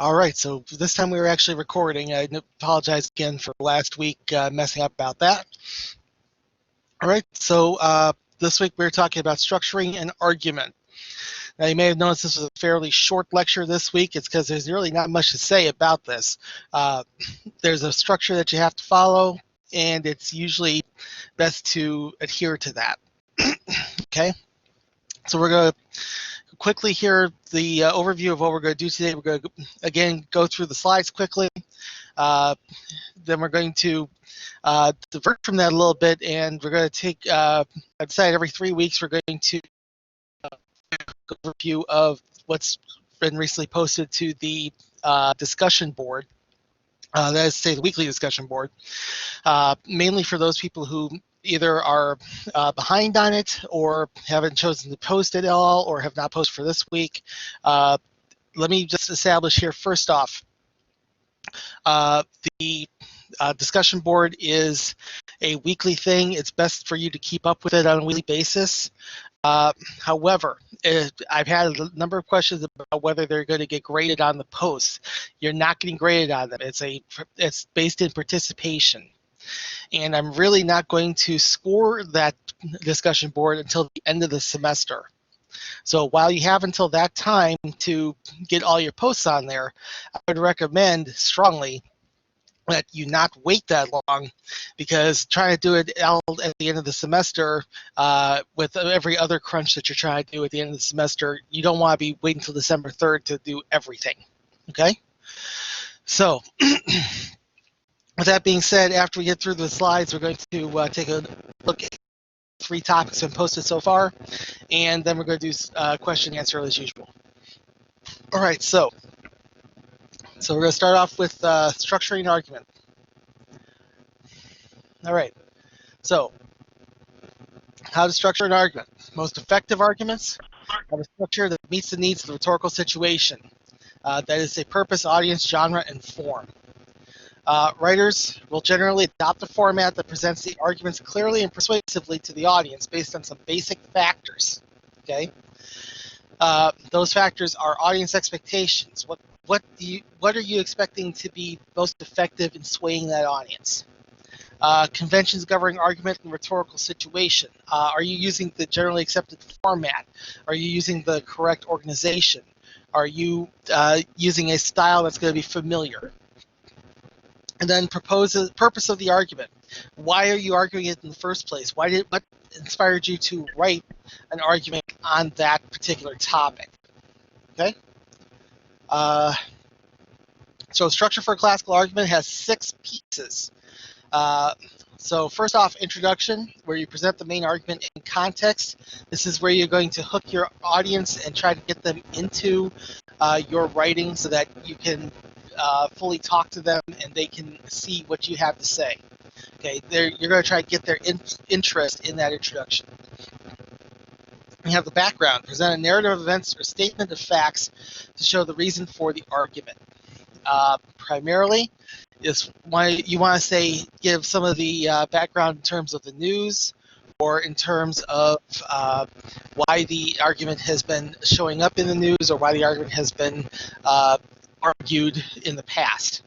All right, so this time we were actually recording. I apologize again for last week messing up about that. All right, so this week we're talking about structuring an argument. Now, you may have noticed this was a fairly short lecture this week. It's because there's really not much to say about this. There's a structure that you have to follow, and it's usually best to adhere to that. Okay, so we're going to quickly hear the overview of what we're going to do today. We're going to, again, go through the slides quickly. Then we're going to divert from that a little bit, and we're going to take, I decided every 3 weeks we're going to go overview of what's been recently posted to the discussion board. That is to say, the weekly discussion board, mainly for those people who either are behind on it or haven't chosen to post it at all or have not posted for this week. Let me just establish here first off, the discussion board is a weekly thing. It's best for you to keep up with it on a weekly basis. However, I've had a number of questions about whether they're going to get graded on the posts. You're not getting graded on them. It's based in participation. And I'm really not going to score that discussion board until the end of the semester. So while you have until that time to get all your posts on there, I would recommend strongly that you not wait that long, because trying to do it at the end of the semester with every other crunch that you're trying to do at the end of the semester, you don't want to be waiting until December 3rd to do everything, okay? So with that being said, after we get through the slides, we're going to take a look at 3 topics that have been posted so far, and then we're going to do question and answer as usual. All right, so we're going to start off with structuring an argument. All right, so how to structure an argument. Most effective arguments have a structure that meets the needs of the rhetorical situation. That is a purpose, audience, genre, and form. Writers will generally adopt a format that presents the arguments clearly and persuasively to the audience based on some basic factors. Okay, those factors are audience expectations. What are you expecting to be most effective in swaying that audience? Conventions governing argument and rhetorical situation. Are you using the generally accepted format? Are you using the correct organization? Are you using a style that's going to be familiar? And then purpose of the argument. Why are you arguing it in the first place? What inspired you to write an argument on that particular topic? Okay. So structure for a classical argument has 6 pieces. So first off, introduction, where you present the main argument in context. This is where you're going to hook your audience and try to get them into your writing so that you can fully talk to them and they can see what you have to say. Okay, you're going to try to get their interest in that introduction. You have the background, present a narrative of events or statement of facts to show the reason for the argument. Primarily, you want to say give some of the background in terms of the news, or in terms of why the argument has been showing up in the news, or why the argument has been argued in the past.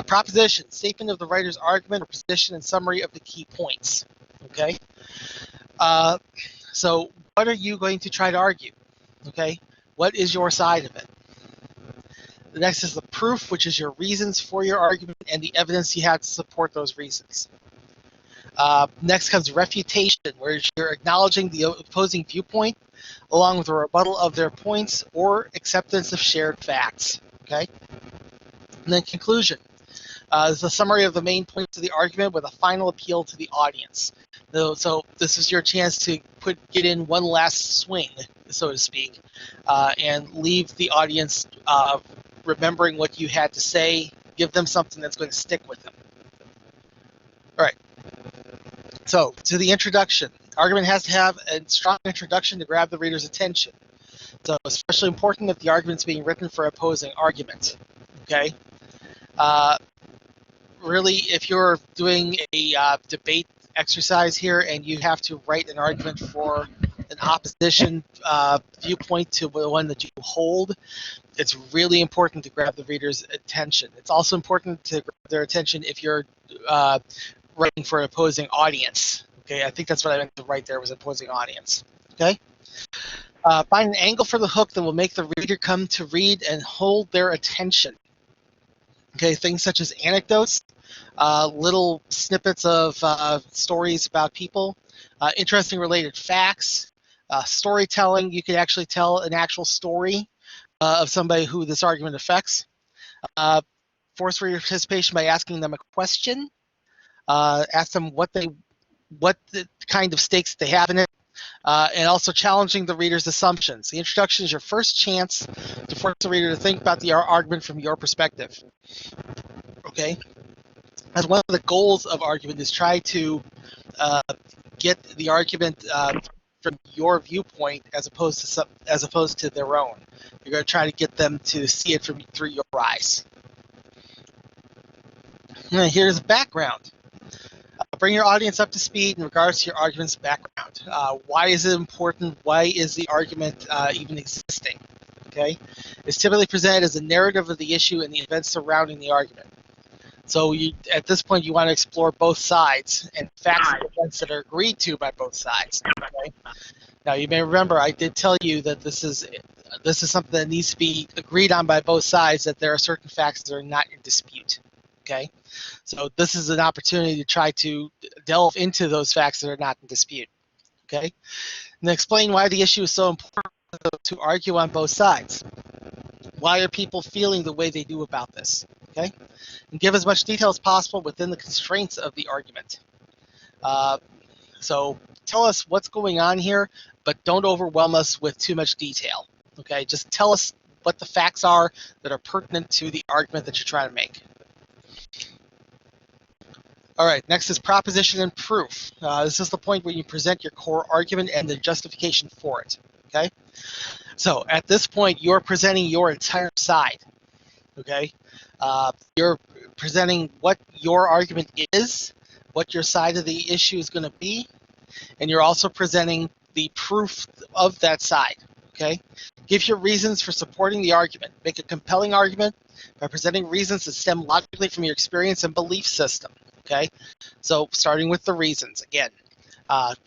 Proposition, statement of the writer's argument or position and summary of the key points. Okay. So what are you going to try to argue? Okay. What is your side of it? The next is the proof, which is your reasons for your argument and the evidence you have to support those reasons. Next comes refutation, where you're acknowledging the opposing viewpoint along with a rebuttal of their points or acceptance of shared facts. Okay. And then conclusion. This is a summary of the main points of the argument with a final appeal to the audience. So this is your chance to get in one last swing, so to speak, and leave the audience remembering what you had to say, give them something that's going to stick with them. All right. So to the introduction. Argument has to have a strong introduction to grab the reader's attention. So especially important if the argument is being written for opposing argument. Okay. Really, if you're doing a debate exercise here and you have to write an argument for an opposition viewpoint to the one that you hold, it's really important to grab the reader's attention. It's also important to grab their attention if you're writing for an opposing audience. Okay, I think that's what I meant to write there was opposing audience. Okay. Find an angle for the hook that will make the reader come to read and hold their attention. Okay, things such as anecdotes, little snippets of stories about people, interesting related facts, storytelling. You could actually tell an actual story of somebody who this argument affects. Force reader participation by asking them a question. Ask them what the kind of stakes they have in it, and also challenging the reader's assumptions. The introduction is your first chance to force the reader to think about the argument from your perspective. Okay, as one of the goals of argument is try to get the argument from your viewpoint as opposed to their own. You're going to try to get them to see it through your eyes. Now, here's background. Bring your audience up to speed in regards to your argument's background. Why is it important? Why is the argument even existing? Okay, it's typically presented as a narrative of the issue and the events surrounding the argument. So at this point, you want to explore both sides and facts and events that are agreed to by both sides. Okay? Now, you may remember I did tell you that this is something that needs to be agreed on by both sides, that there are certain facts that are not in dispute. Okay, so this is an opportunity to try to delve into those facts that are not in dispute. Okay, and explain why the issue is so important to argue on both sides. Why are people feeling the way they do about this? Okay, and give as much detail as possible within the constraints of the argument. So tell us what's going on here, but don't overwhelm us with too much detail. Okay, just tell us what the facts are that are pertinent to the argument that you're trying to make. All right, next is proposition and proof. This is the point where you present your core argument and the justification for it. Okay, so at this point, you're presenting your entire side. Okay, you're presenting what your argument is, what your side of the issue is going to be, and you're also presenting the proof of that side. Okay, give your reasons for supporting the argument. Make a compelling argument by presenting reasons that stem logically from your experience and belief system. Okay, so starting with the reasons again.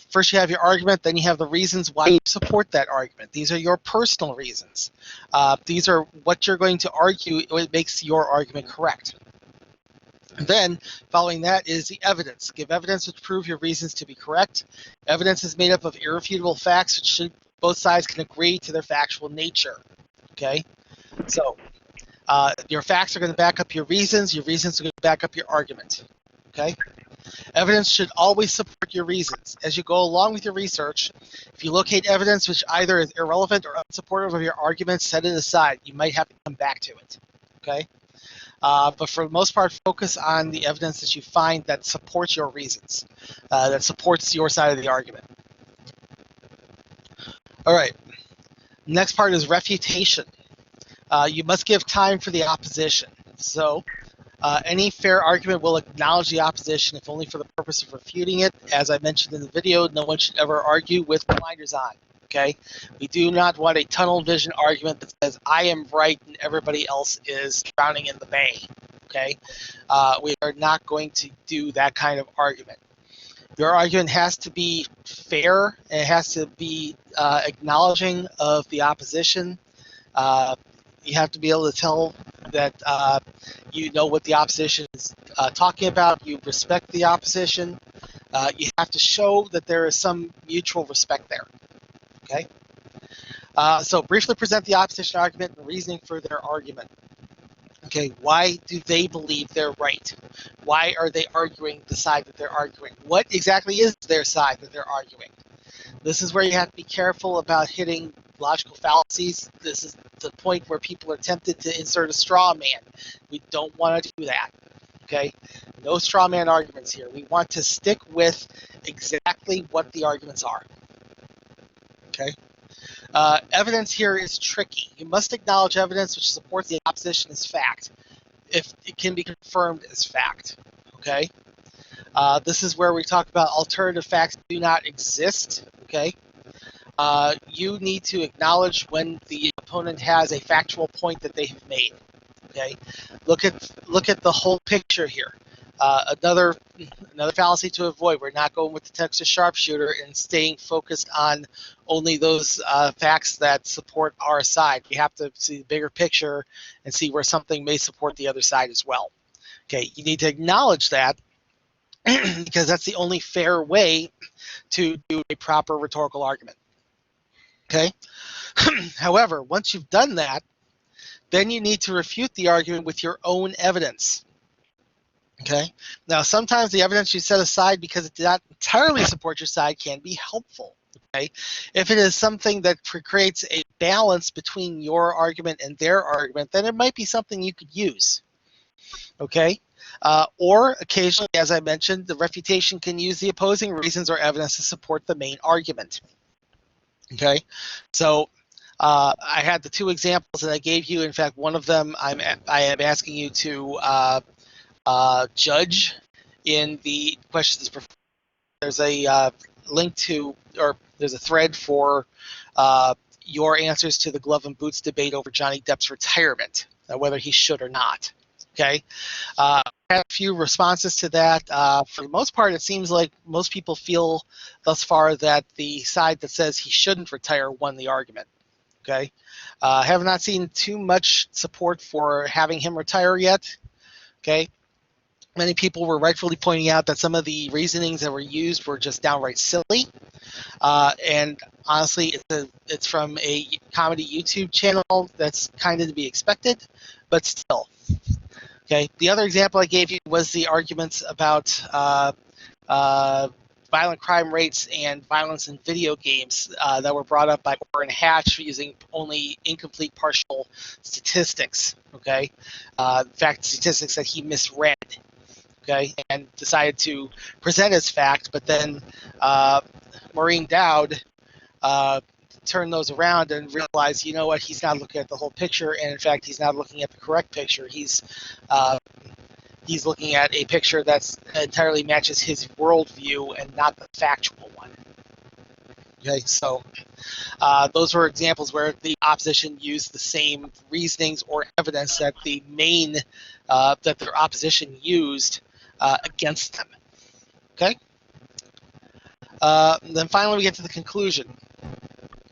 First you have your argument, then you have the reasons why you support that argument. These are your personal reasons. These are what you're going to argue, what makes your argument correct. And then, following that is the evidence. Give evidence which prove your reasons to be correct. Evidence is made up of irrefutable facts which both sides can agree to their factual nature. Okay, so your facts are going to back up your reasons are going to back up your argument. Okay, evidence should always support your reasons. As you go along with your research, if you locate evidence which either is irrelevant or unsupportive of your argument, set it aside. You might have to come back to it. Okay, but for the most part, focus on the evidence that you find that supports your reasons, that supports your side of the argument. All right, next part is refutation. You must give time for the opposition. So any fair argument will acknowledge the opposition, if only for the purpose of refuting it. As I mentioned in the video, no one should ever argue with blinders on. Okay, we do not want a tunnel vision argument that says I am right and everybody else is drowning in the bay. Okay, we are not going to do that kind of argument. Your argument has to be fair. It has to be acknowledging of the opposition. You have to be able to tell that you know what the opposition is talking about. You respect the opposition. You have to show that there is some mutual respect there. Okay. So briefly present the opposition argument and reasoning for their argument. Okay, why do they believe they're right? Why are they arguing the side that they're arguing? What exactly is their side that they're arguing? This is where you have to be careful about hitting logical fallacies. This is the point where people are tempted to insert a straw man. We don't want to do that. Okay, no straw man arguments here. We want to stick with exactly what the arguments are. Okay. Evidence here is tricky. You must acknowledge evidence which supports the opposition as fact, if it can be confirmed as fact. Okay. This is where we talk about alternative facts do not exist. Okay. you need to acknowledge when the opponent has a factual point that they have made. Okay, look at the whole picture here. Another fallacy to avoid. We're not going with the Texas sharpshooter and staying focused on only those facts that support our side. We have to see the bigger picture and see where something may support the other side as well. Okay, you need to acknowledge that because that's the only fair way to do a proper rhetorical argument. Okay. However, once you've done that, then you need to refute the argument with your own evidence. Okay. Now, sometimes the evidence you set aside because it did not entirely support your side can be helpful. Okay. If it is something that creates a balance between your argument and their argument, then it might be something you could use. Okay. Or occasionally, as I mentioned, the refutation can use the opposing reasons or evidence to support the main argument. Okay. So I had the two examples that I gave you. In fact, one of them I am asking you to judge in the questions. There's a link to, or there's a thread for your answers to the glove and boots debate over Johnny Depp's retirement, whether he should or not. Okay. I had a few responses to that. For the most part, it seems like most people feel thus far that the side that says he shouldn't retire won the argument. Okay. Have not seen too much support for having him retire yet. Okay. Many people were rightfully pointing out that some of the reasonings that were used were just downright silly. And honestly, it's from a comedy YouTube channel. That's kind of to be expected, but still. Okay. The other example I gave you was the arguments about violent crime rates and violence in video games that were brought up by Orrin Hatch using only incomplete partial statistics. Okay. In fact, statistics that he misread. Okay, and decided to present as fact, but then Maureen Dowd turned those around and realized, you know what, he's not looking at the whole picture, and in fact, he's not looking at the correct picture. He's looking at a picture that's entirely matches his worldview and not the factual one. Okay, so those were examples where the opposition used the same reasonings or evidence that the main that their opposition used against them. Okay. Then finally, we get to the conclusion.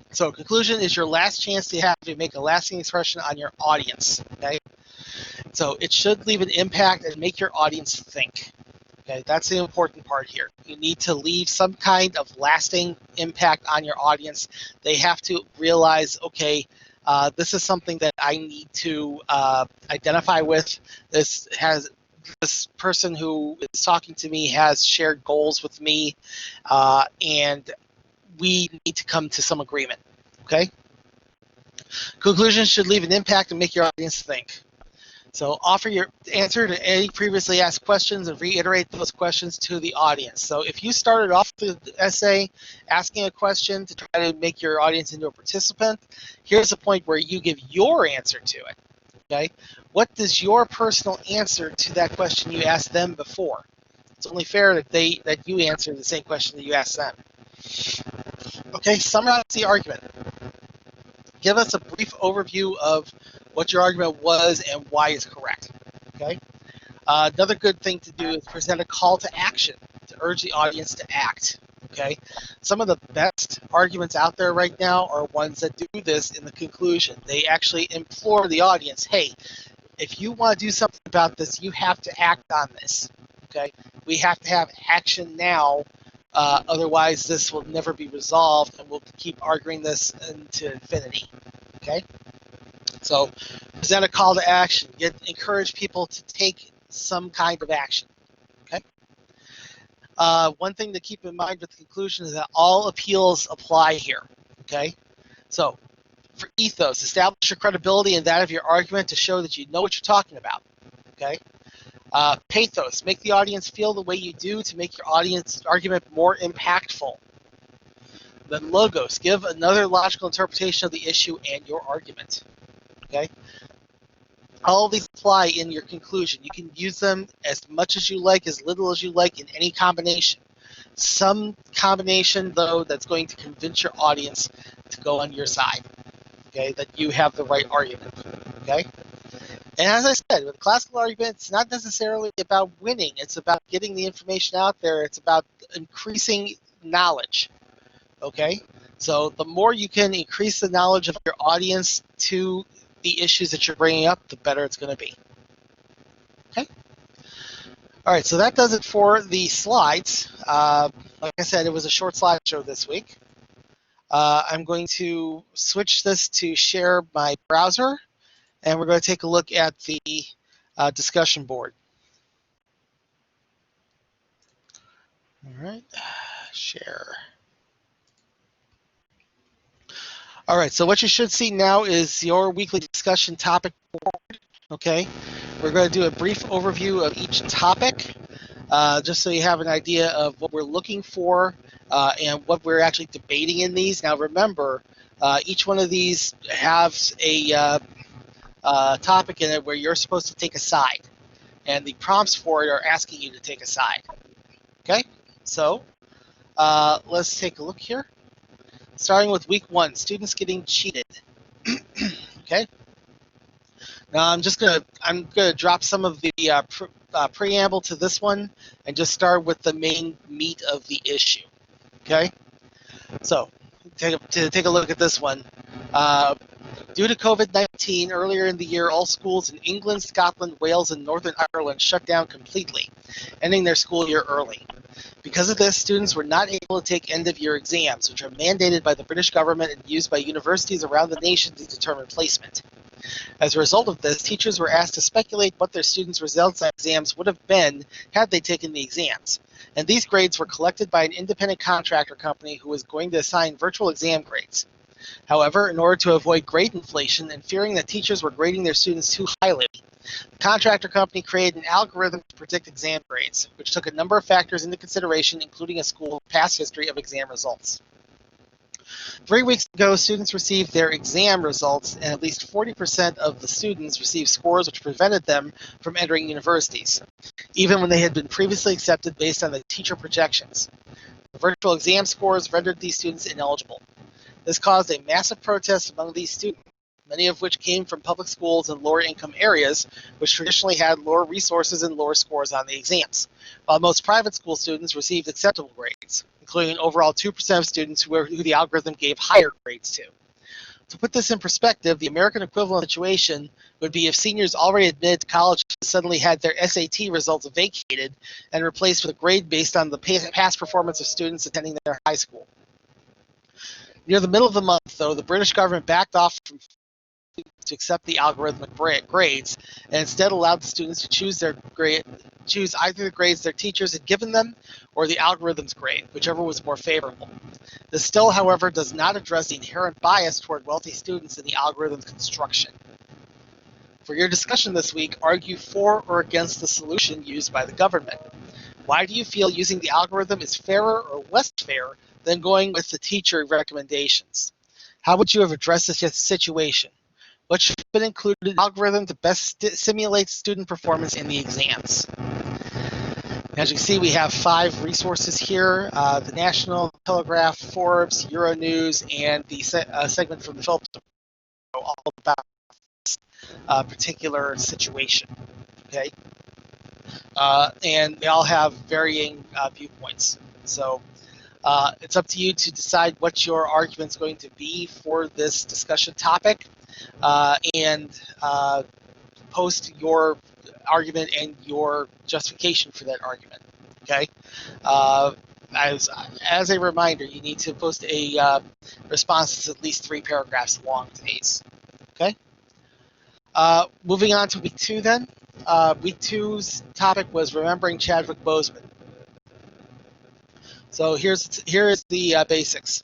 So, conclusion is your last chance to have to make a lasting expression on your audience. Okay. So it should leave an impact and make your audience think. Okay, that's the important part here. You need to leave some kind of lasting impact on your audience. They have to realize, okay, this is something that I need to identify with. This person who is talking to me has shared goals with me, and we need to come to some agreement. Okay? Conclusions should leave an impact and make your audience think. So offer your answer to any previously asked questions and reiterate those questions to the audience. So if you started off the essay asking a question to try to make your audience into a participant, here's a point where you give your answer to it. Okay? What is your personal answer to that question you asked them before? It's only fair that you answer the same question that you asked them. Okay, summarize the argument. Give us a brief overview of what your argument was and why it's correct. Okay. Another good thing to do is present a call to action to urge the audience to act. Okay. Some of the best arguments out there right now are ones that do this in the conclusion. They actually implore the audience, hey, if you want to do something about this, you have to act on this. Okay. We have to have action now. Otherwise, this will never be resolved, and we'll keep arguing this into infinity. Okay? So, present a call to action. Encourage people to take some kind of action. Okay? One thing to keep in mind with the conclusion is that all appeals apply here. Okay? So, for ethos, establish your credibility and that of your argument to show that you know what you're talking about. Okay? Pathos, make the audience feel the way you do to make your audience argument more impactful. Then logos, give another logical interpretation of the issue and your argument. Okay? All of these apply in your conclusion. You can use them as much as you like, as little as you like, in any combination. some combination, though, that's going to convince your audience to go on your side, okay, that you have the right argument, okay? And as I said, with classical argument, it's not necessarily about winning. It's about getting the information out there. It's about increasing knowledge, okay? So the more you can increase the knowledge of your audience to the issues that you're bringing up, the better it's going to be, okay? All right, so that does it for the slides. Like I said, it was a short slideshow this week. I'm going to switch this to share my browser, and we're going to take a look at the discussion board. All right, share. All right, so what you should see now is your weekly discussion topic board, okay? We're going to do a brief overview of each topic, just so you have an idea of what we're looking for and what we're actually debating in these. Now remember, each one of these has a topic in it where you're supposed to take a side, and the prompts for it are asking you to take a side. Okay, so let's take a look here. Starting with week 1, students getting cheated. Okay. Now I'm gonna drop some of the preamble to this one and just start with the main meat of the issue. Okay. So to take a look at this one. Due to COVID-19, earlier in the year, all schools in England, Scotland, Wales, and Northern Ireland shut down completely, ending their school year early. Because of this, students were not able to take end-of-year exams, which are mandated by the British government and used by universities around the nation to determine placement. As a result of this, teachers were asked to speculate what their students' results on exams would have been had they taken the exams. And these grades were collected by an independent contractor company who was going to assign virtual exam grades. However, in order to avoid grade inflation and fearing that teachers were grading their students too highly, the contractor company created an algorithm to predict exam grades, which took a number of factors into consideration, including a school's past history of exam results. 3 weeks ago, students received their exam results, and at least 40% of the students received scores which prevented them from entering universities, even when they had been previously accepted based on the teacher projections. The virtual exam scores rendered these students ineligible. This caused a massive protest among these students, many of which came from public schools in lower income areas, which traditionally had lower resources and lower scores on the exams, while most private school students received acceptable grades, including an overall 2% of students who the algorithm gave higher grades to. To put this in perspective, the American equivalent situation would be if seniors already admitted to college suddenly had their SAT results vacated and replaced with a grade based on the past performance of students attending their high school. Near the middle of the month, though, the British government backed off from to accept the algorithmic grades and instead allowed the students to choose either the grades their teachers had given them or the algorithm's grade, whichever was more favorable. This still, however, does not address the inherent bias toward wealthy students in the algorithm's construction. For your discussion this week, argue for or against the solution used by the government. Why do you feel using the algorithm is fairer or less fair than going with the teacher recommendations? How would you have addressed this situation? What should have been included in the algorithm to best simulate student performance in the exams? As you can see, we have 5 resources here, the National, Telegraph, Forbes, Euronews, and the segment from the Philips, all about this particular situation. Okay, and they all have varying viewpoints. So it's up to you to decide what your argument's going to be for this discussion topic, and post your argument and your justification for that argument. Okay. As a reminder, you need to post a response that's at least 3 paragraphs long to these. Okay. Moving on to week 2 then. Week 2's topic was remembering Chadwick Boseman. So here is the basics.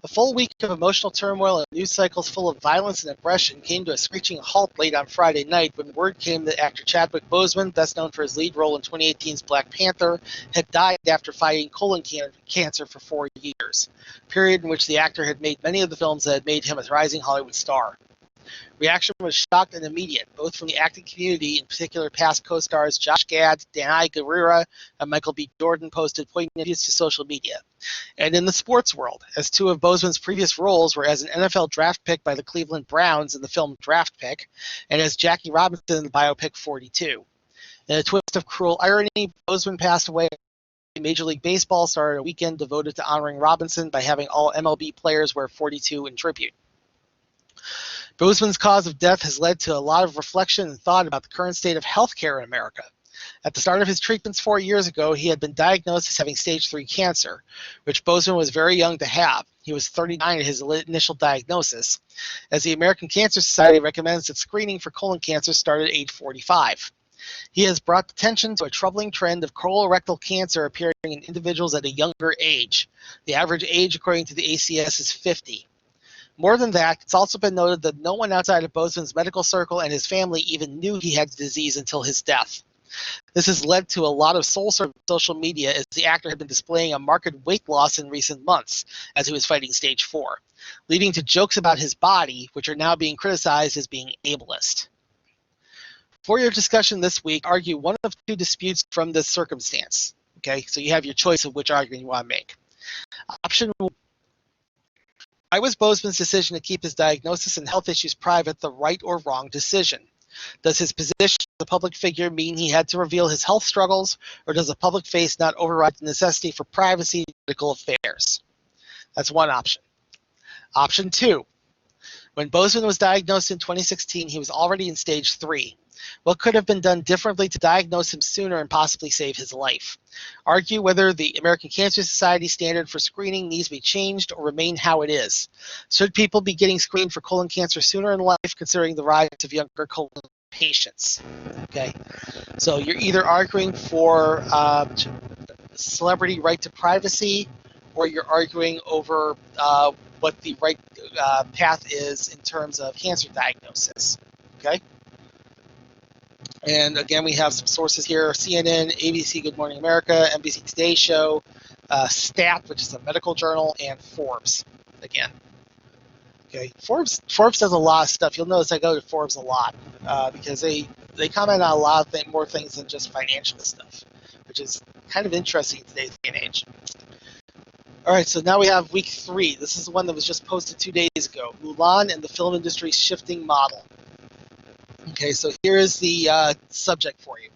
A full week of emotional turmoil and news cycles full of violence and aggression came to a screeching halt late on Friday night when word came that actor Chadwick Boseman, best known for his lead role in 2018's Black Panther, had died after fighting colon cancer for 4 years, a period in which the actor had made many of the films that had made him a rising Hollywood star. Reaction was shocked and immediate, both from the acting community, in particular past co-stars Josh Gad, Danai Gurira, and Michael B. Jordan posted poignant views to social media, and in the sports world, as two of Boseman's previous roles were as an NFL draft pick by the Cleveland Browns in the film Draft Pick, and as Jackie Robinson in the biopic 42. In a twist of cruel irony, Boseman passed away. Major League Baseball started a weekend devoted to honoring Robinson by having all MLB players wear 42 in tribute. Boseman's cause of death has led to a lot of reflection and thought about the current state of healthcare in America. At the start of his treatments 4 years ago, he had been diagnosed as having stage 3 cancer, which Boseman was very young to have. He was 39 at his initial diagnosis, as the American Cancer Society recommends that screening for colon cancer start at age 45. He has brought attention to a troubling trend of colorectal cancer appearing in individuals at a younger age. The average age, according to the ACS, is 50. More than that, it's also been noted that no one outside of Boseman's medical circle and his family even knew he had the disease until his death. This has led to a lot of soul-searching social media, as the actor had been displaying a marked weight loss in recent months as he was fighting stage 4, leading to jokes about his body, which are now being criticized as being ableist. For your discussion this week, argue one of two disputes from this circumstance. Okay, so you have your choice of which argument you want to make. Option 1. Why was Boseman's decision to keep his diagnosis and health issues private the right or wrong decision? Does his position as a public figure mean he had to reveal his health struggles, or does a public face not override the necessity for privacy in medical affairs? That's one option. Option 2. When Boseman was diagnosed in 2016, he was already in stage 3. What could have been done differently to diagnose him sooner and possibly save his life? Argue whether the American Cancer Society standard for screening needs to be changed or remain how it is. Should people be getting screened for colon cancer sooner in life, considering the rise of younger colon patients? Okay, so you're either arguing for celebrity right to privacy, or you're arguing over what the right path is in terms of cancer diagnosis. Okay. And again, we have some sources here: CNN, ABC, Good Morning America, NBC Today Show, Stat, which is a medical journal, and Forbes. Again, okay, Forbes does a lot of stuff. You'll notice I go to Forbes a lot because they comment on a lot of more things than just financial stuff, which is kind of interesting in today's day and age. All right, so now we have week 3. This is the one that was just posted 2 days ago: Mulan and the film industry's shifting model. Okay, so here is the subject for you.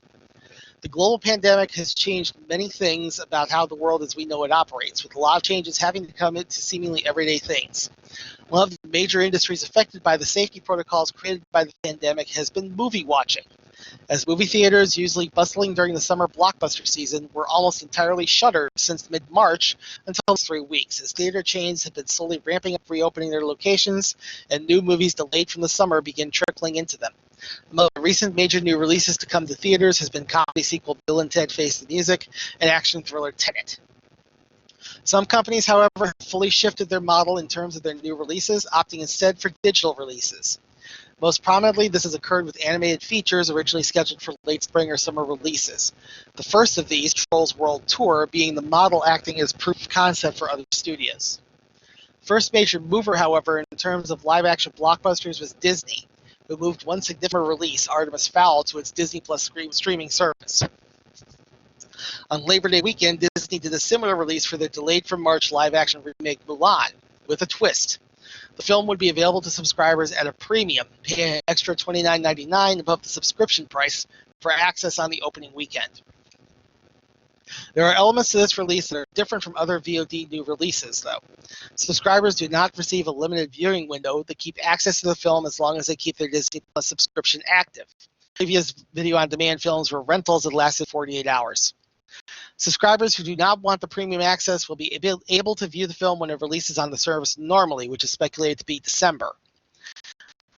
The global pandemic has changed many things about how the world as we know it operates, with a lot of changes having to come into seemingly everyday things. One of the major industries affected by the safety protocols created by the pandemic has been movie watching, as movie theaters, usually bustling during the summer blockbuster season, were almost entirely shuttered since mid-March until 3 weeks, as theater chains have been slowly ramping up reopening their locations and new movies delayed from the summer begin trickling into them. Among the recent major new releases to come to theaters has been comedy sequel Bill and Ted Face the Music and action thriller Tenet. Some companies, however, have fully shifted their model in terms of their new releases, opting instead for digital releases. Most prominently, this has occurred with animated features originally scheduled for late spring or summer releases. The first of these, Trolls World Tour, being the model acting as proof of concept for other studios. First major mover, however, in terms of live-action blockbusters was Disney, who moved one significant release, Artemis Fowl, to its Disney Plus streaming service. On Labor Day weekend, Disney did a similar release for their delayed from March live-action remake Mulan, with a twist. The film would be available to subscribers at a premium, paying an extra $29.99 above the subscription price for access on the opening weekend. There are elements to this release that are different from other VOD new releases, though. Subscribers do not receive a limited viewing window that keep access to the film as long as they keep their Disney Plus subscription active. Previous video-on-demand films were rentals that lasted 48 hours. Subscribers who do not want the premium access will be able to view the film when it releases on the service normally, which is speculated to be December.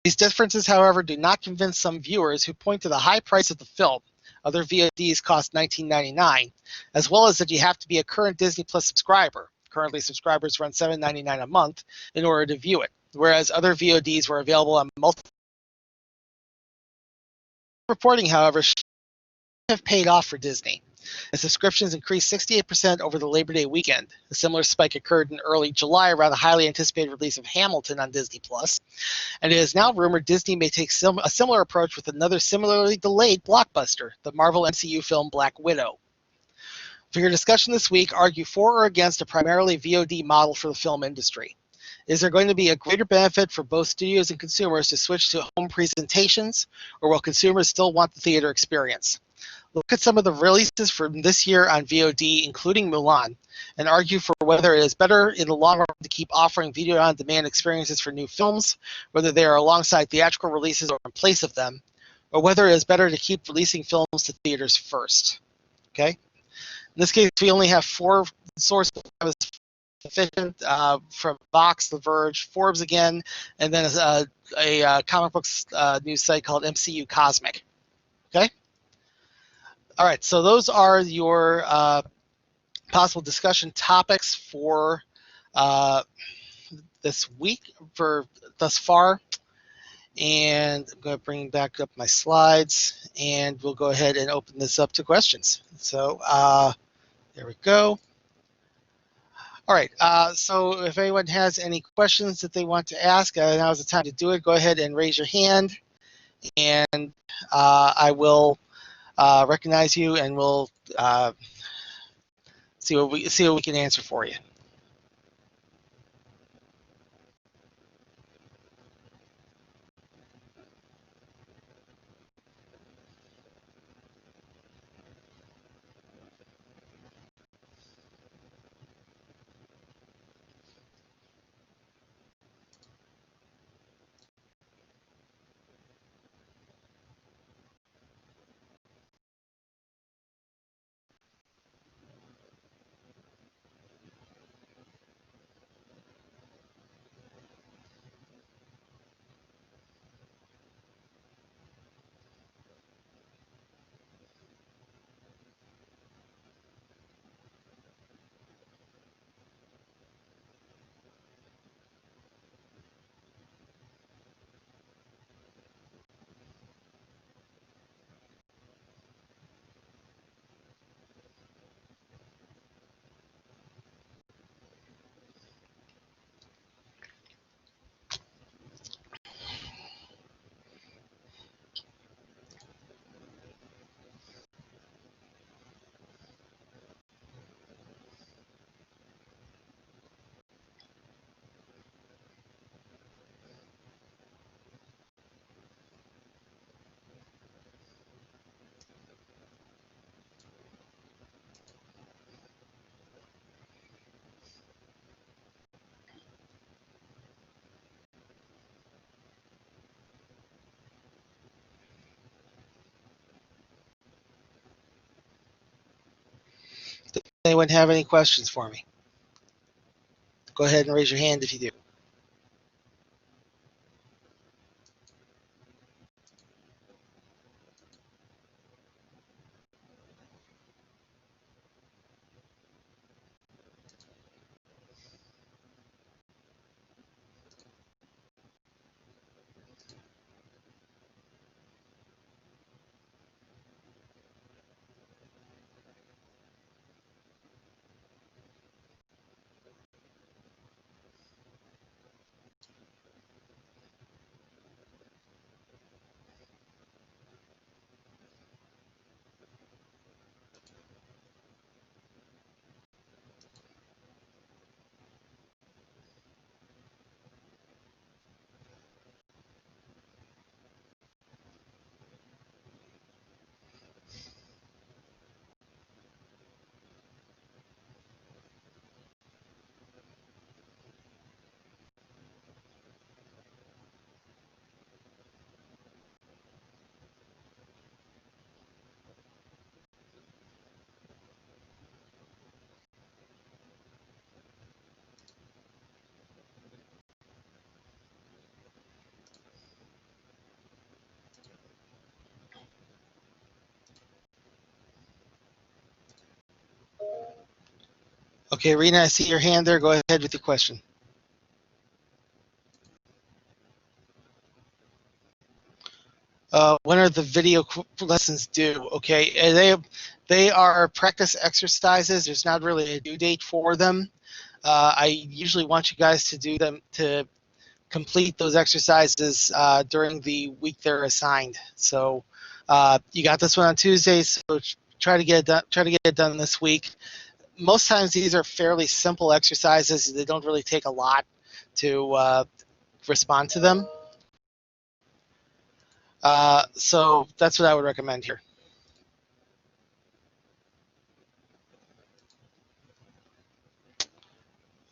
These differences, however, do not convince some viewers who point to the high price of the film. Other VODs cost $19.99, as well as that you have to be a current Disney Plus subscriber. Currently, subscribers run $7.99 a month in order to view it, whereas other VODs were available on multiple. Reporting, however, have paid off for Disney. and subscriptions increased 68% over the Labor Day weekend. A similar spike occurred in early July around the highly anticipated release of Hamilton on Disney+, and it is now rumored Disney may take a similar approach with another similarly delayed blockbuster, the Marvel MCU film Black Widow. For your discussion this week, argue for or against a primarily VOD model for the film industry. Is there going to be a greater benefit for both studios and consumers to switch to home presentations, or will consumers still want the theater experience? Look at some of the releases from this year on VOD, including Mulan, and argue for whether it is better in the long run to keep offering video-on-demand experiences for new films, whether they are alongside theatrical releases or in place of them, or whether it is better to keep releasing films to theaters first. Okay? In this case, we only have 4 sources sufficient from Vox, The Verge, Forbes again, and then a comic books news site called MCU Cosmic. Okay? All right, so those are your possible discussion topics for this week for thus far. And I'm going to bring back up my slides, and we'll go ahead and open this up to questions. So there we go. All right, so if anyone has any questions that they want to ask, now's the time to do it. Go ahead and raise your hand, and I will recognize you, and we'll see what we can answer for you. Does anyone have any questions for me? Go ahead and raise your hand if you do. Okay, Rena, I see your hand there. Go ahead with your question. When are the video lessons due? Okay, they are practice exercises. There's not really a due date for them. I usually want you guys to do them to complete those exercises during the week they're assigned. So you got this one on Tuesday, so try to get it done. Try to get it done this week. Most times these are fairly simple exercises. They don't really take a lot to respond to them. So that's what I would recommend here.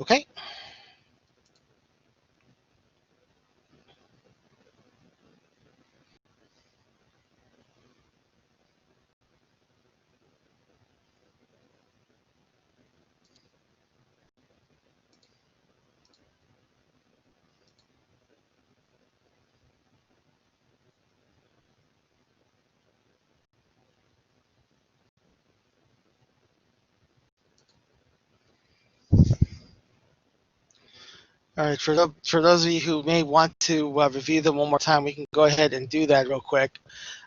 Okay. All right, for those of you who may want to review them one more time, we can go ahead and do that real quick.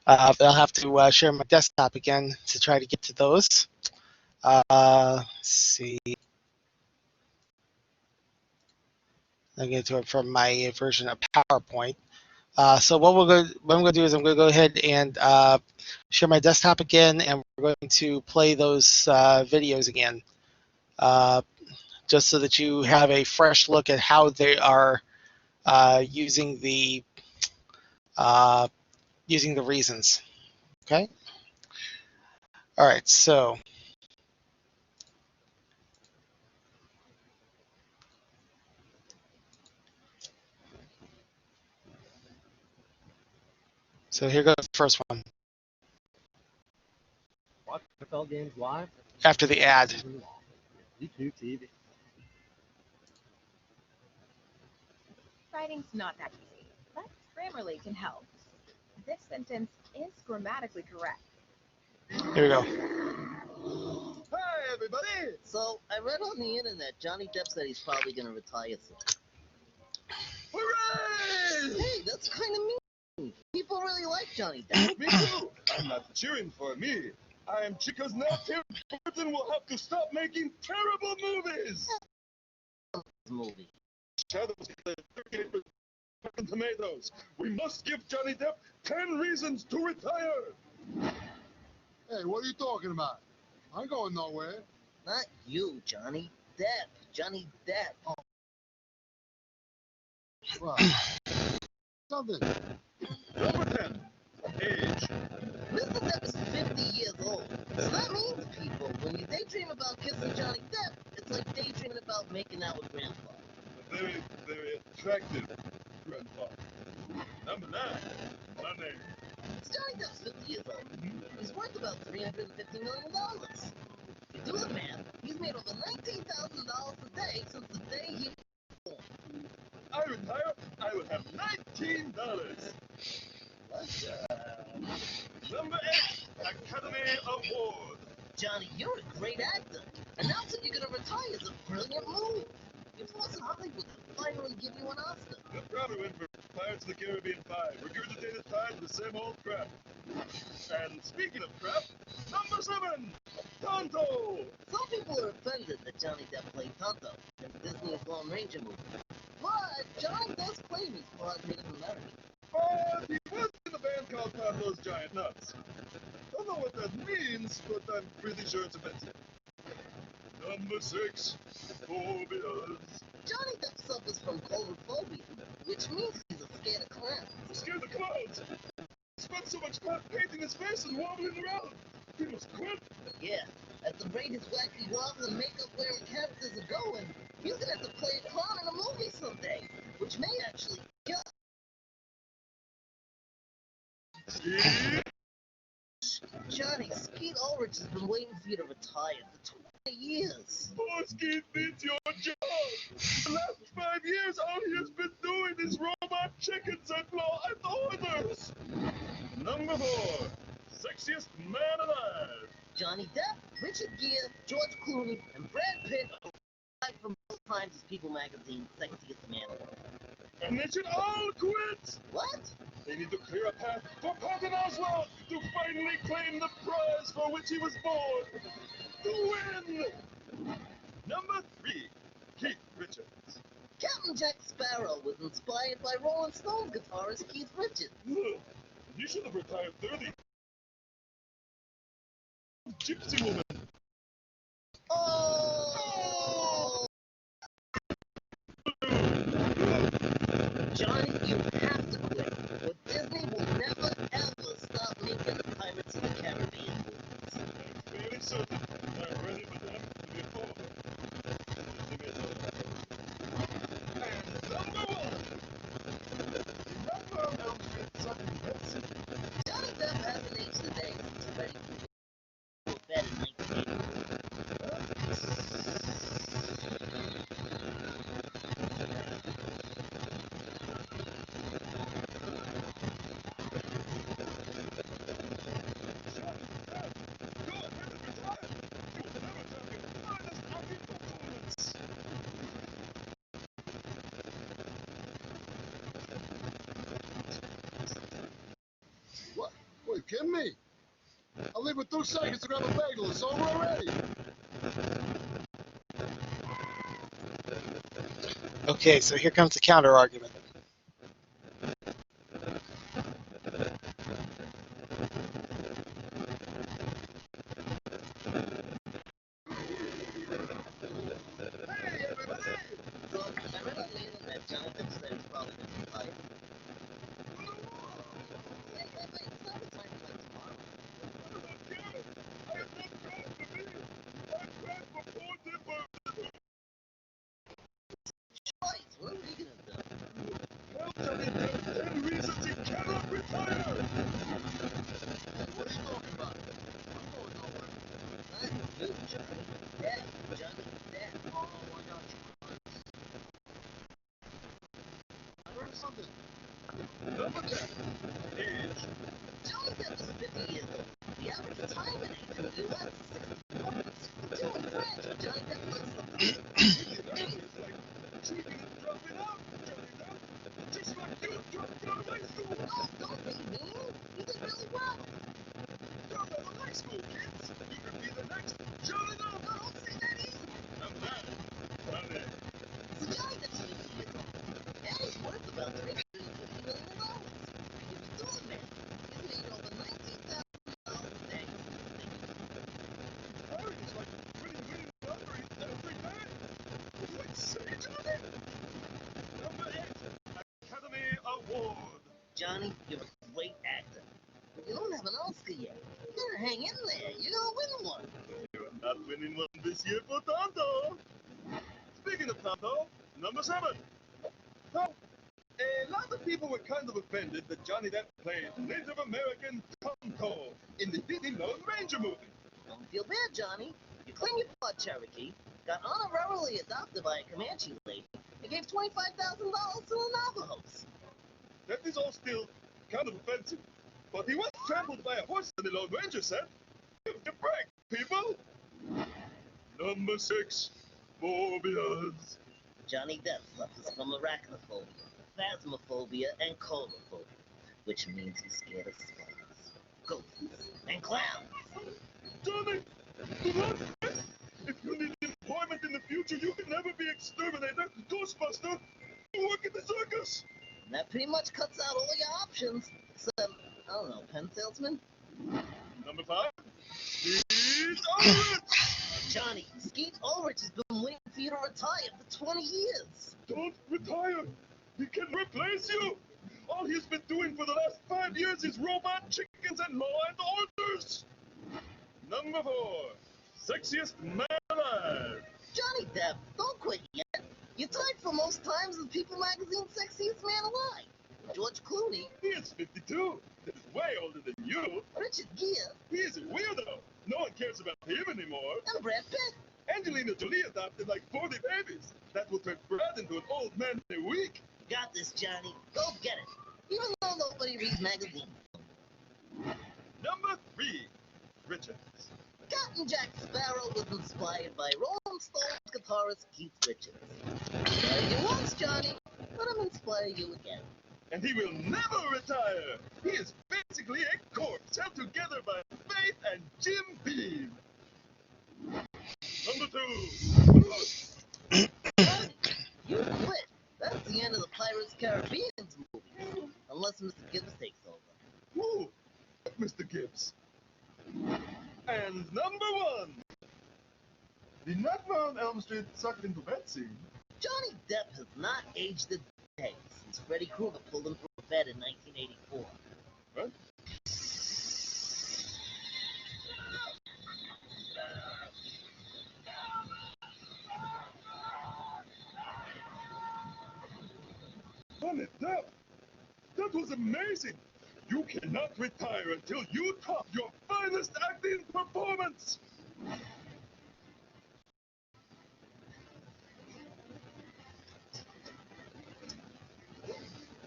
But I'll have to share my desktop again to try to get to those. Let's see. I'm going to do it from my version of PowerPoint. So what I'm going to do is I'm going to go ahead and share my desktop again, and we're going to play those videos again, just so that you have a fresh look at how they are using the reasons. Okay. All right. So here goes the first one. Watch NFL games live After the ad. YouTube TV. Writing's not that easy, but Grammarly can help. This sentence is grammatically correct. Here we go. Hi, everybody! So, I read on the internet Johnny Depp said he's probably gonna retire soon. Hooray! Hey, that's kind of mean. People really like Johnny Depp. Me too. I'm not cheering for me. I'm because now Tim Burton will have to stop making terrible movies. Movie. Shadows of the Rotten Tomatoes. We must give Johnny Depp 10 reasons to retire. Hey, what are you talking about? I ain't going nowhere. Not you, Johnny Depp. Johnny Depp. Oh. Well, something. Number 10. Age. Mr. Depp is 50 years old. So that means, people, when you daydream about kissing Johnny Depp, it's like daydreaming about making out with Grandpa. A very, very attractive grandfather. Number 9. Money. Johnny Depp's 50 years old. He's worth about $350 million. Do the math. He's made over $19,000 a day since the day he was born. I retire, I will have $19. Number 8. Academy Award. Johnny, you're a great actor. Announcing you're gonna retire is a brilliant move. If it wasn't Hollywood, they'd finally give you an Oscar. They'll probably win for Pirates of the Caribbean 5. Regurgitated tied the same old crap. And speaking of crap, number 7. Tonto. Some people are offended that Johnny Depp played Tonto in Disney's Lone Ranger movie. But Johnny does claim he's part Native American. But he was in a band called Tonto's Giant Nuts. Don't know what that means, but I'm pretty sure it's offensive. Number 6. Phobias. Johnny Depp suffers from coulrophobia, which means he's scared of clowns. Scared the clouds. Spent so much time painting his face and wobbling around. He must quit. Yeah, at the rate his wacky wobble and makeup wearing characters are going, he's gonna have to play a clown in a movie someday, which may actually kill. Johnny, Skeet Ulrich has been waiting for you to retire for 20 years. Poor Skeet needs your job. The last 5 years, all he has been doing is robot chickens and law and orders. Number 4. Sexiest man alive. Johnny Depp, Richard Gere, George Clooney, and Brad Pitt are alive from both times as People Magazine's sexiest man alive. And they should all quit. What? They need to clear a path for Patton Oswalt to finally claim the prize for which he was born. To win! Number 3, Keith Richards. Captain Jack Sparrow was inspired by Rolling Stones guitarist Keith Richards. Ugh, you should have retired 30. Gypsy woman. Oh! Johnny, you have to quit. But Disney will never ever stop making the Pirates of the Caribbean movies. I'm fairly certain I'm ready for them to be over. And number 1. Remember Elm Street 7 Betsy? Johnny Depp hasn't aged today since Ready for Bed in 1980. What? What, you kidding me? I'll leave with 2 seconds to grab a bagel. It's over already. Okay, so here comes the counter argument. Hey, everybody! So, I read on the internet Johnny Depp said he's probably going to retire. Wait, it's not retirement like tomorrow. Choice, what are we going to do? Tell Johnny Depp 10 reasons he cannot retire! What are you talking about? I'm going nowhere. Not you, Johnny. Depp, Johnny Depp. Oh, I got you. I heard something. Number 10. Age. Johnny Depp is 50 years old. The average retirement age in the U.S. is 61. The two in France where Johnny Depp lives the It's like cheating and dropping out, Johnny Depp. Just like you dropped out of high school. Oh, don't be mean. He did really well. Drop out of high school, kids. You could be the next Johnny Depp. No, don't say that either. I'm not. Johnny. So Johnny Depp's 50 years old. And he's worth about $350 million. He's a doing man. He's made over $19,000 a day. Harry is like winning lottery every day. What do I say, Johnny? Number 8. Academy Award. Johnny, you're a great actor. But you don't have an Oscar yet. You gotta hang in there. You're gonna win one. You're not winning one this year for Tonto. Speaking of Tonto, number 7. Now, a lot of people were kind of offended that Johnny Depp played Native American Tonto in the Disney Lone Ranger movie. Don't feel bad, Johnny. You claim you're part Cherokee, got honorarily adopted by a Comanche lady, and gave $25,000 to the Navajos. That is all still kind of offensive. But he was trampled by a horse in the Lone Ranger set. Give the break, people! Number 6. Phobias. Johnny Depp suffers from arachnophobia, phasmophobia, and coulrophobia, which means he's scared of spiders, ghosts, and clowns. Johnny! Do not quit! If you need employment in the future, you can never be exterminator, ghostbuster, or work at the circus! And that pretty much cuts out all your options, except, I don't know, pen salesman? Number 5. Steve Ulrich! Johnny, Skeet Ulrich has been waiting for you to retire for 20 years. Don't retire! He can replace you! All he's been doing for the last 5 years is robot chickens and law and orders! Number 4. Sexiest man alive! Johnny Depp, don't quit yet. You're tied for most times as People Magazine's sexiest man alive. George Clooney, He is 52. That's way older than you. Richard Gere, He is a weirdo. No one cares about him anymore. and Brad Pitt. Angelina Jolie adopted like 40 babies. That will turn Brad into an old man in a week. Got this, Johnny. Go get it. Even though nobody reads magazines. Number 3. Richards. Captain Jack Sparrow was inspired by Rolling Stones guitarist Keith Richards. Inspired you once, Johnny. Let him inspire you again. and he will never retire. He is basically a corpse held together by Faith and Jim Beam. Number 2. Johnny, you quit. That's the end of the Pirates Caribbean's movie. Unless Mr. Gibbs takes over. Whoa, Mr. Gibbs. And number 1. The Nightmare on Elm Street sucked into bed scene. Johnny Depp has not aged a day since Freddy Krueger pulled him through a bed in 1984. What? Johnny Depp, that was amazing. You cannot retire until you top your finest acting performance.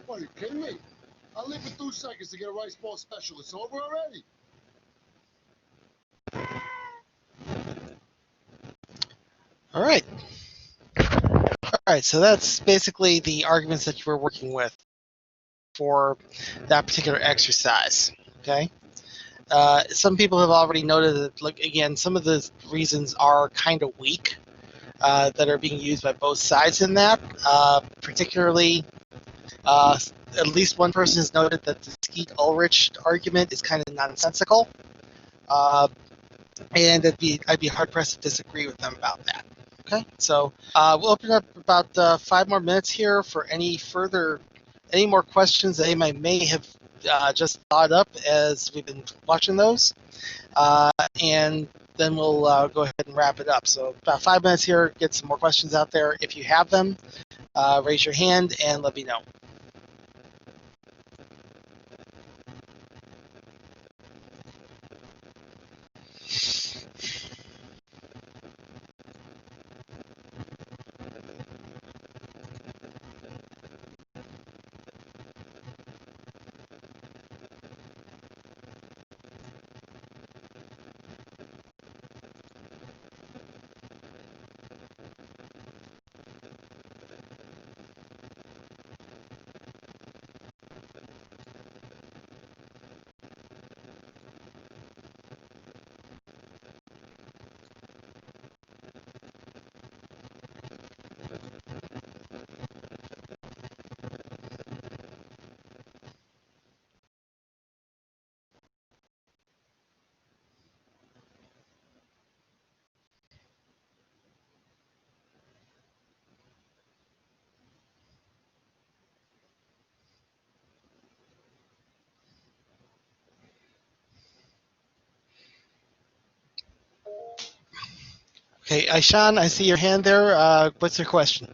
What, are you kidding me? I live for 2 seconds to get a rice ball special. It's over already. All right. All right, so that's basically the arguments that you were working with for that particular exercise, okay? Some people have already noted that, like, again, some of the reasons are kind of weak that are being used by both sides in that. Particularly, at least one person has noted that the Skeet Ulrich argument is kind of nonsensical, and I'd be hard pressed to disagree with them about that. Okay, so we'll open up about 5 more minutes here for any more questions that anybody may have just thought up as we've been watching those, and then we'll go ahead and wrap it up. So about 5 minutes here, get some more questions out there. If you have them, raise your hand and let me know. Okay, Aishan, I see your hand there. What's your question?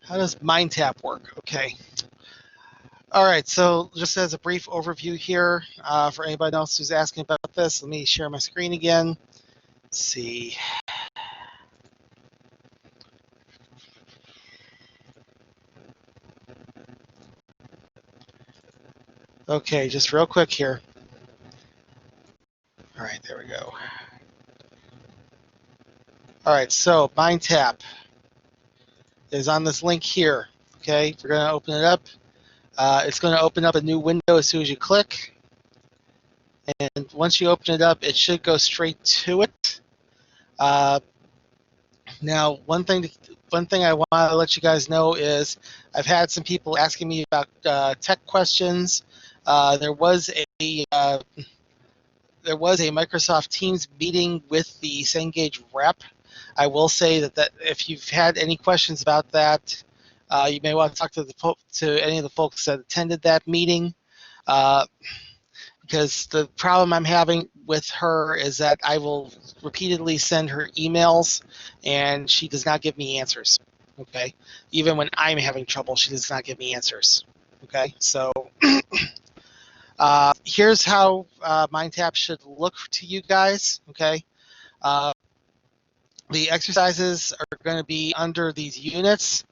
How does Mind Tap work? Okay. All right, so just as a brief overview here, for anybody else who's asking about this, let me share my screen again. Let's see. Okay, just real quick here. All right, there we go. All right, so Mind Tap is on this link here. Okay, we're going to open it up. It's going to open up a new window as soon as you click. And once you open it up, it should go straight to it. Now, one thing I want to let you guys know is I've had some people asking me about tech questions. There was a Microsoft Teams meeting with the Cengage rep. I will say that if you've had any questions about that, you may want to talk to any of the folks that attended that meeting, because the problem I'm having with her is that I will repeatedly send her emails, and she does not give me answers. Okay, even when I'm having trouble, she does not give me answers. Okay, so here's how MindTap should look to you guys. Okay. The exercises are going to be under these units.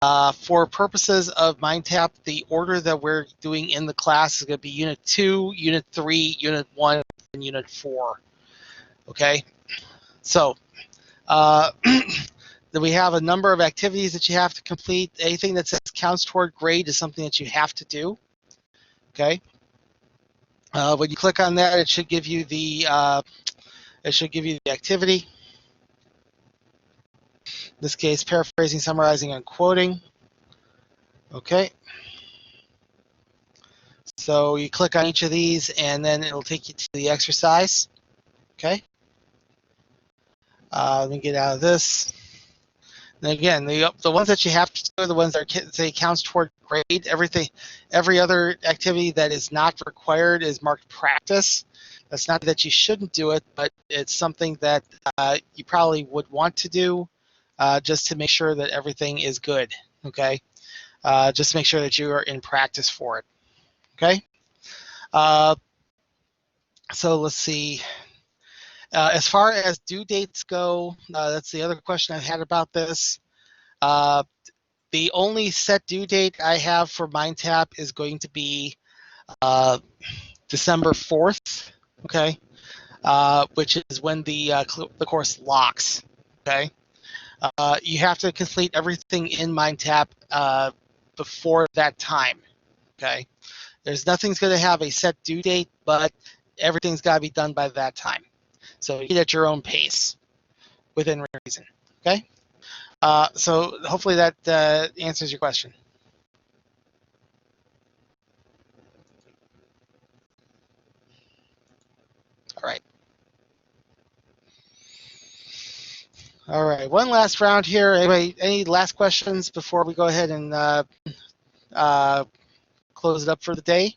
For purposes of MindTap, the order that we're doing in the class is going to be Unit 2, Unit 3, Unit 1, and Unit 4. Okay? So, we have a number of activities that you have to complete. Anything that says counts toward grade is something that you have to do. Okay. When you click on that, it should give you the activity. In this case, paraphrasing, summarizing, and quoting. Okay. So you click on each of these, and then it'll take you to the exercise. Okay. Let me get out of this. And again, the ones that you have to do are the ones that say counts toward grade. Every other activity that is not required is marked practice. That's not that you shouldn't do it, but it's something that you probably would want to do just to make sure that everything is good. Okay. Just to make sure that you are in practice for it. Okay. So let's see. As far as due dates go, that's the other question I've had about this. The only set due date I have for MindTap is going to be December 4th, okay, which is when the course locks, okay. You have to complete everything in MindTap before that time, okay. Nothing's going to have a set due date, but everything's got to be done by that time. So you get at your own pace, within reason, okay. So hopefully that answers your question. All right. All right. One last round here. Anybody, any last questions before we go ahead and close it up for the day?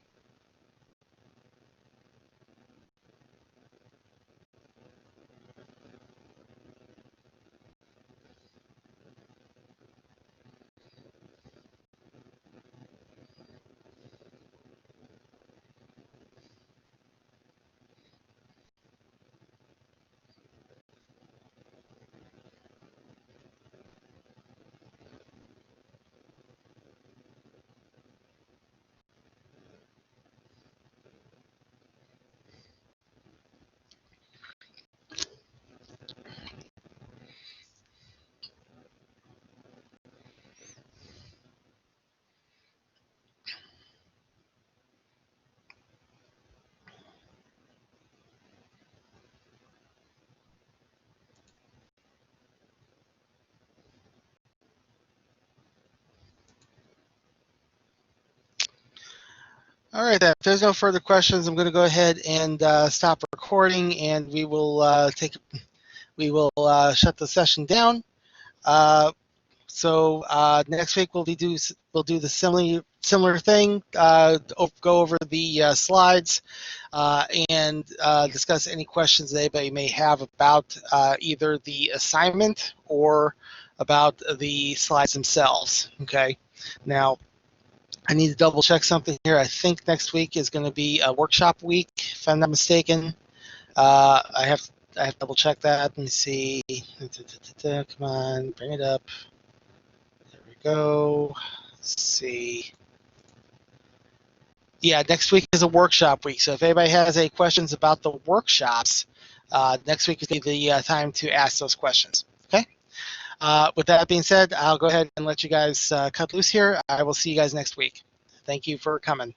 All right, then. If there's no further questions, I'm going to go ahead and stop recording, and we will shut the session down. So next week we'll do the similar thing. Go over the slides and discuss any questions that anybody may have about either the assignment or about the slides themselves. Okay. Now, I need to double check something here. I think next week is going to be a workshop week, if I'm not mistaken. I have to double check that. Let me see. Come on, bring it up. There we go. Let's see. Yeah, next week is a workshop week. So if anybody has any questions about the workshops, next week is the time to ask those questions. Okay. With that being said, I'll go ahead and let you guys cut loose here. I will see you guys next week. Thank you for coming.